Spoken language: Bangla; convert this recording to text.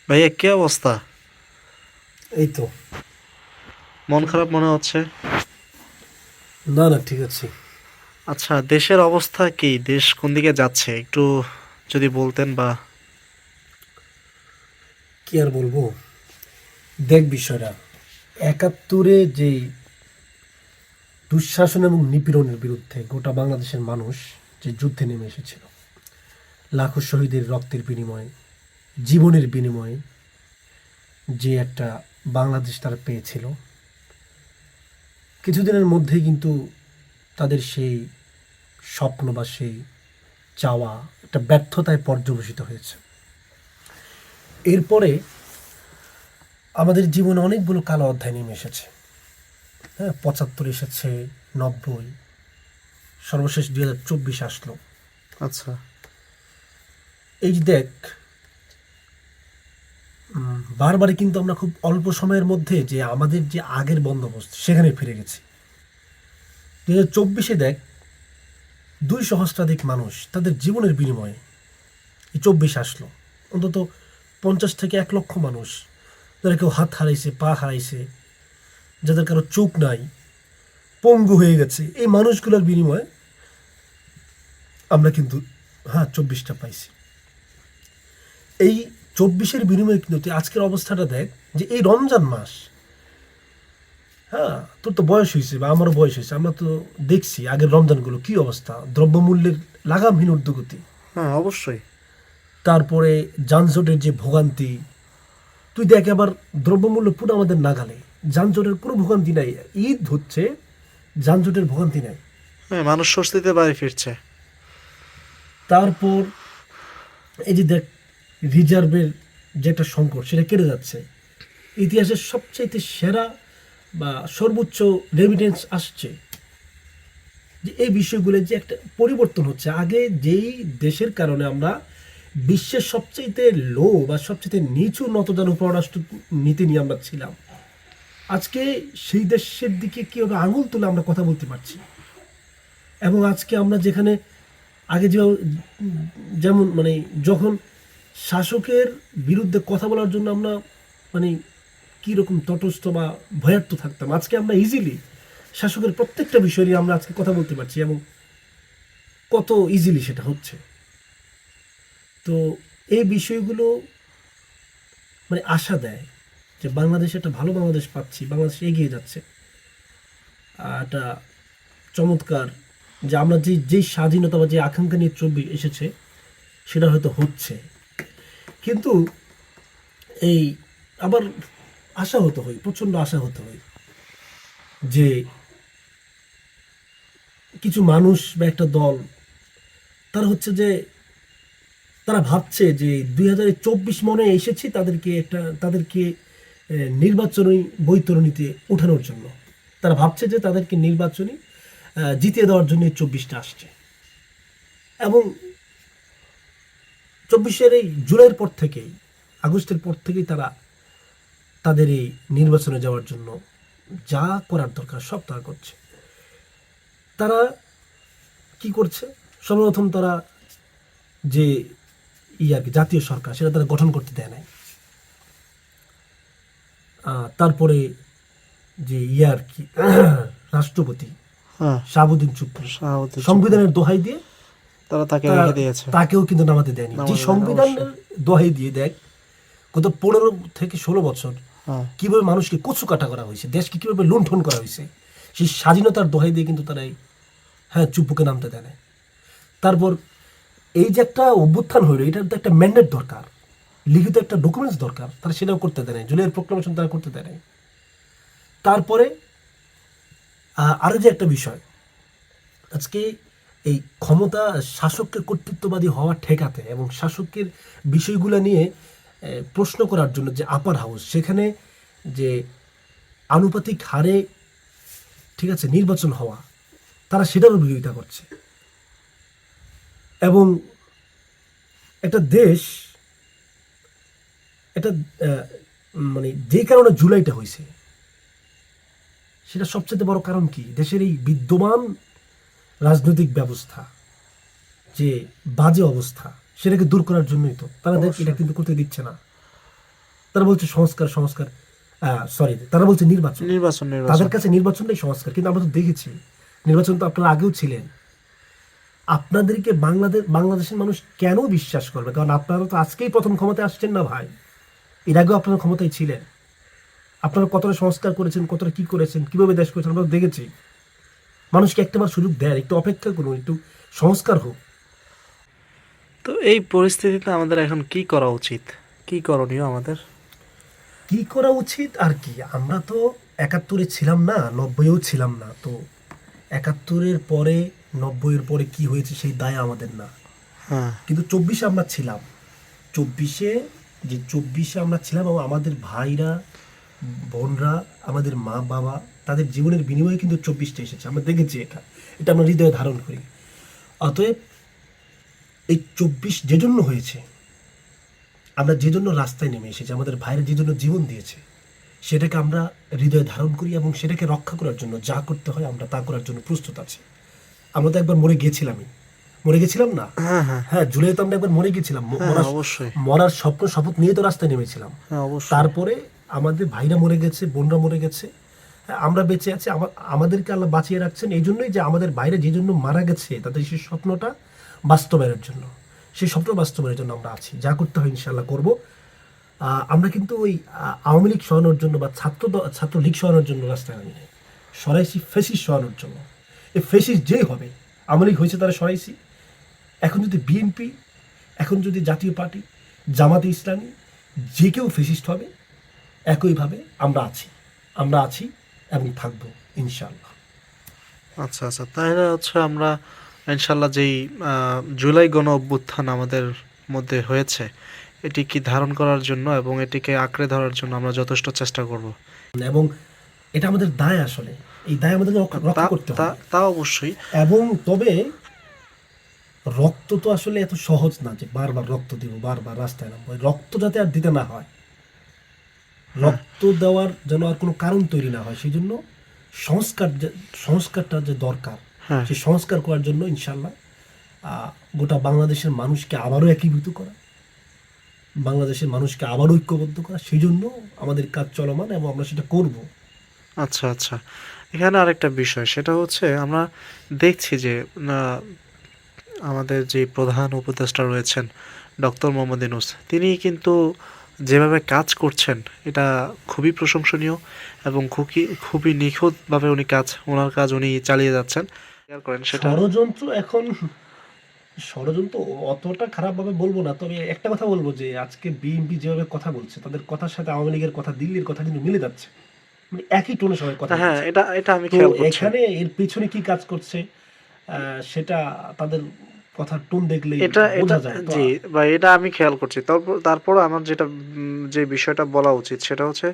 ভাইয়া কি অবস্থা? এই তো। মন খারাপ মনে হচ্ছে। না না, ঠিক আছে। আচ্ছা, দেশের অবস্থা কি? দেশ কোন দিকে যাচ্ছে একটু যদি বলতেন বা। কি আর বলবো, দেখ বিষয়টা, একাত্তরে যে দুঃশাসন এবং নিপীড়নের বিরুদ্ধে গোটা বাংলাদেশের মানুষ যে যুদ্ধে নেমে এসেছিল, লাখো শহীদের রক্তের বিনিময়ে, জীবনের বিনিময়ে যে একটা বাংলাদেশ তারা পেয়েছিল, কিছুদিনের মধ্যেই কিন্তু তাদের সেই স্বপ্ন বা সেই চাওয়া একটা ব্যর্থতায় পর্যবসিত হয়েছে। এরপরে আমাদের জীবনে অনেকগুলো কালো অধ্যায় নেমে এসেছে। হ্যাঁ, ৭৫ এসেছে, ৯০, সর্বশেষ ২০২৪ আসলো। আচ্ছা। এই যে দেখ, বারবারই কিন্তু আমরা খুব অল্প সময়ের মধ্যে যে আমাদের যে আগের বন্দোবস্ত সেখানে ফিরে গেছি। ২০২৪ দেখ, ২ সহস্রাধিক মানুষ তাদের জীবনের বিনিময়ে এই ২৪ আসলো। অন্তত ৫০ থেকে ১ লক্ষ মানুষ, যারা কেউ হাত হারাইছে, পা হারাইছে, যাদের কারো চোখ নাই, পঙ্গু হয়ে গেছে, এই মানুষগুলোর বিনিময়ে আমরা কিন্তু, হ্যাঁ, ২৪টা পাইছি। এই ২৪-এর বিনিময়ে কিন্তু তুই আজকের অবস্থাটা দেখ, যে এই রমজান মাস, হ্যাঁ, তোর তো বয়স হয়েছে বা আমারও বয়স হয়েছে, আমরা তো দেখছি আগের রমজানগুলো কি অবস্থা, দ্রব্যমূল্যের লাগামহীন ঊর্ধ্বগতি, হ্যাঁ, অবশ্যই। তারপরে যানজটের যে ভোগান্তি। তুই দেখ, আবার দ্রব্যমূল্য পুরো আমাদের নাগালে, যানজটের কোনো ভোগান্তি নাই। ঈদ হচ্ছে, যানজটের ভোগান্তি নাই। হ্যাঁ, মানুষ স্বস্তিতে বাড়ি ফিরছে। তারপর এই যে দেখ, রিজার্ভের যে একটা সংকট সেটা কেটে যাচ্ছে। ইতিহাসের সবচাইতে সেরা বা সর্বোচ্চ রেমিটেন্স আসছে। যে এই বিষয়গুলো যে একটা পরিবর্তন হচ্ছে, আগে যেই দেশের কারণে আমরা বিশ্বের সবচাইতে লো বা সবচাইতে নিচু নতজানু পররাষ্ট্র নীতি নিয়ে আমরা ছিলাম, আজকে সেই দেশের দিকে কীভাবে আঙুল তুলে আমরা কথা বলতে পারছি। এবং আজকে আমরা যেখানে আগে যে, যেমন মানে যখন শাসকের বিরুদ্ধে কথা বলার জন্য আমরা মানে কীরকম তটস্থ বা ভয়ার্থ থাকতাম, আজকে আমরা ইজিলি শাসকের প্রত্যেকটা বিষয় নিয়ে আমরা আজকে কথা বলতে পারছি, এবং কত ইজিলি সেটা হচ্ছে। তো এই বিষয়গুলো মানে আশা দেয় যে বাংলাদেশ একটা ভালো বাংলাদেশ পাচ্ছি, বাংলাদেশ এগিয়ে যাচ্ছে। একটা চমৎকার, যে আমরা যেই স্বাধীনতা বা যে আকাঙ্ক্ষা নিয়ে চব্বিশ এসেছে সেটা হয়তো হচ্ছে। কিন্তু এই আবার আশা হতে হয়, প্রচণ্ড আশা হতে হয় যে কিছু মানুষ বা একটা দল, তারা হচ্ছে যে তারা ভাবছে যে ২০২৪ মনে এসেছি তাদেরকে নির্বাচনী বৈতরণীতে ওঠানোর জন্য। তারা ভাবছে যে তাদেরকে নির্বাচনী জিতিয়ে দেওয়ার জন্য ২৪টা আসছে। এবং ২৪-এর এই জুলাইয়ের পর থেকেই, আগস্টের পর থেকেই তারা তাদের এই নির্বাচনে যাওয়ার জন্য যা করার দরকার সব তারা করছে। তারা কি করছে? সর্বপ্রথম তারা যে আর কি জাতীয় সরকার সেটা তারা গঠন করতে দেয় নাই। তারপরে যে আর কি রাষ্ট্রপতি হ্যাঁ। শাহাবুদ্দিন চুপ্পু শাহাবুদ্দিন চুপ্পু। সংবিধানের দোহাই দিয়ে তারা তাকে তারা রেখে দিয়েছে। তাকেও কিন্তু নামাতে দেয়নি। যে নামাতে দেন, অবশ্যই। সংবিধানের দোহাই দিয়ে দেখ, গত ১৫ থেকে ১৬ বছর হ্যাঁ। কিভাবে মানুষকে কচু কাটা করা হয়েছে, দেশকে কিভাবে লুণ্ঠন করা হয়েছে, সেই স্বাধীনতার দোহাই দিয়ে কিন্তু তারা হ্যাঁ, চুপ্পুকে নামতে দেয় না। তারপর এই যে একটা অভ্যুত্থান হইলো, এটার তো একটা ম্যান্ডেট দরকার, লিখিত একটা ডকুমেন্টস দরকার, তারা সেটাও করতে দেয় নাই। জুলাইয়ের প্রোক্লামেশন তারা করতে দেয় নাই। তারপরে আরও যে একটা বিষয়, আজকে এই ক্ষমতা, শাসককে কর্তৃত্ববাদী হওয়া ঠেকাতে এবং শাসকের বিষয়গুলো নিয়ে প্রশ্ন করার জন্য যে আপার হাউস, সেখানে যে আনুপাতিক হারে, ঠিক আছে, নির্বাচন হওয়া, তারা সেটারও বিরোধিতা করছে। এবং একটা দেশ, এটা মানে যে কারণে জুলাইটা হয়েছে, সেটা সবচেয়ে বড় কারণ কি? দেশের এই বিদ্যমান রাজনৈতিক ব্যবস্থা যে বাজে অবস্থা, সেটাকে দূর করার জন্যই তো তারা দেখ এটা অবশ্যই। কিন্তু করতে দিচ্ছে না। তারা বলছে সংস্কার সংস্কার, সরি, তারা বলছে নির্বাচন। নির্বাচন নির্বাচন তাদের কাছে নির্বাচনটাই সংস্কার, কিন্তু আমরা তো দেখেছি নির্বাচন তো আপনারা আগেও ছিলেন। আপনাদেরকে বাংলাদেশের মানুষ কেন বিশ্বাস করবে? কারণ আপনারা তো আজকেই প্রথম ক্ষমতায় আসছেন না ভাই, এর আগেও আপনারা ক্ষমতায় ছিলেন। আপনারা কতটা সংস্কার করেছেন, কতটা কি করেছেন, কিভাবে দেশ করেছেন আমরা তো দেখেছি। মানুষকে একটাবার সুযোগ দেন, একটু অপেক্ষা করুন, একটু সংস্কার হোক। তো এই পরিস্থিতিতে আমাদের এখন কি করা উচিত, কি করণীয় আমাদের? কি করা উচিত আর কি, আমরা তো 71-এ ছিলাম না, 90-এও ছিলাম না, তো 71-এর পরে 90-এর পরে কি হয়েছে সেই দায় আমাদের না। হ্যাঁ, কিন্তু 24-এ আমরা ছিলাম, 24-এ, যে 24-এ আমরা ছিলাম, এবং আমাদের ভাইরা, বোনরা, আমাদের মা বাবা, তাদের জীবনের বিনিময়ে কিন্তু 24টা এসেছে, আমরা দেখেছি। এটা এটা আমরা হৃদয়ে ধারণ করি। অতএব এই 24 যে জন্য হয়েছে, আমরা যে জন্য রাস্তায় নেমে এসেছি, আমাদের ভাইরা যে জন্য জীবন দিয়েছে, সেটাকে আমরা হৃদয়ে ধারণ করি এবং সেটাকে রক্ষা করার জন্য যা করতে হয় আমরা তা করার জন্য প্রস্তুত আছি। আমরা তো একবার মরে গেছিলাম না? হ্যাঁ, হ্যাঁ, হ্যাঁ, জুলাইতে আমরা একবার মরে গেছিলাম, হ্যাঁ, হ্যাঁ, অবশ্যই, মরার শপথ নিয়ে তো রাস্তায় নেমেছিলাম। হ্যাঁ, অবশ্যই। তারপরে আমাদের ভাইরা মরে গেছে, বোনরা মরে গেছে, হ্যাঁ, আমরা বেঁচে আছি। আমাদেরকে আল্লাহ বাঁচিয়ে রাখছেন এই জন্যই যে আমাদের বাইরে যে জন্য মারা গেছে তাদের সেই স্বপ্নটা বাস্তবায়নের জন্য, সেই স্বপ্ন বাস্তবায়নের জন্য আমরা আছি। যা করতে হয় ইনশাল্লাহ করব। আমরা কিন্তু ওই আওয়ামী লীগ সরানোর জন্য বা ছাত্রলীগ সরানোর জন্য রাস্তায় নামি নাই, সরাইছি ফেসিস সরানোর জন্য। এই ফেসিস যেই হবে, আওয়ামী লীগ হয়েছে তারা সরাইছি, এখন যদি বিএনপি, এখন যদি জাতীয় পার্টি, জামাতে ইসলামী, যে কেউ ফেসিস্ট হবে, একইভাবে আমরা আছি এবং থাকবো ইনশাআল্লাহ। আচ্ছা, আচ্ছা, তাহলে হচ্ছে আমরা ইনশাল্লাহ যেই জুলাই গণ অভ্যুত্থান আমাদের মধ্যে হয়েছে, এটি কি ধারণ করার জন্য এবং এটিকে আঁকড়ে ধরার জন্য আমরা যথেষ্ট চেষ্টা করব। এবং এটা আমাদের দায়, আসলে এই দায় আমাদের তা রক্ষা করতে তা হবে। তা অবশ্যই। এবং তবে রক্ত তো আসলে এত সহজ না যে বারবার রক্ত দিব, বারবার রাস্তায় নামবো। এই রক্ত যাতে আর দিতে না হয়, রক্ত দেওয়ার যেন আর কোনো কারণ তৈরি না হয়, সেই জন্য সংস্কারটা যে দরকার, হ্যাঁ, সেই সংস্কার করার জন্য ইনশাল্লাহ গোটা বাংলাদেশের মানুষকে আবারও একীভূত করা, বাংলাদেশের মানুষকে আবারও ঐক্যবদ্ধ করা, সেই জন্য আমাদের কাজ চলমান এবং আমরা সেটা করব। আচ্ছা, আচ্ছা, এখানে আরেকটা বিষয়, সেটা হচ্ছে আমরা দেখছি যে আহ, আমাদের যে প্রধান উপদেষ্টা রয়েছেন ডক্টর মোহাম্মদ ইউনূস, তিনি কিন্তু যেভাবে কাজ করছেন এটা খুবই প্রশংসনীয় এবং খুবই নিখুঁতভাবে ওনার কাজ উনি চালিয়ে যাচ্ছেন। খেয়াল করেন সেটা। ষড়যন্ত্র অতটা খারাপভাবে বলবো না, তবে একটা কথা বলবো যে আজকে বিএনপি যেভাবে কথা বলছে, তাদের কথার সাথে আওয়ামী লীগের কথা, দিল্লির কথা কিন্তু মিলে যাচ্ছে, মানে একই টোনে সবাই কথা হ্যাঁ, বলছে। এটা এটা আমি তো খেয়াল করছি। এখানে এর পিছনে কি কাজ করছে, সেটা তাদের কথার টোন দেখলেই এটা এটা বোঝা যায়। তো জি, বা এটা আমি খেয়াল করছি। তারপর আমার যেটা যে বিষয়টা বলা উচিত সেটা হচ্ছে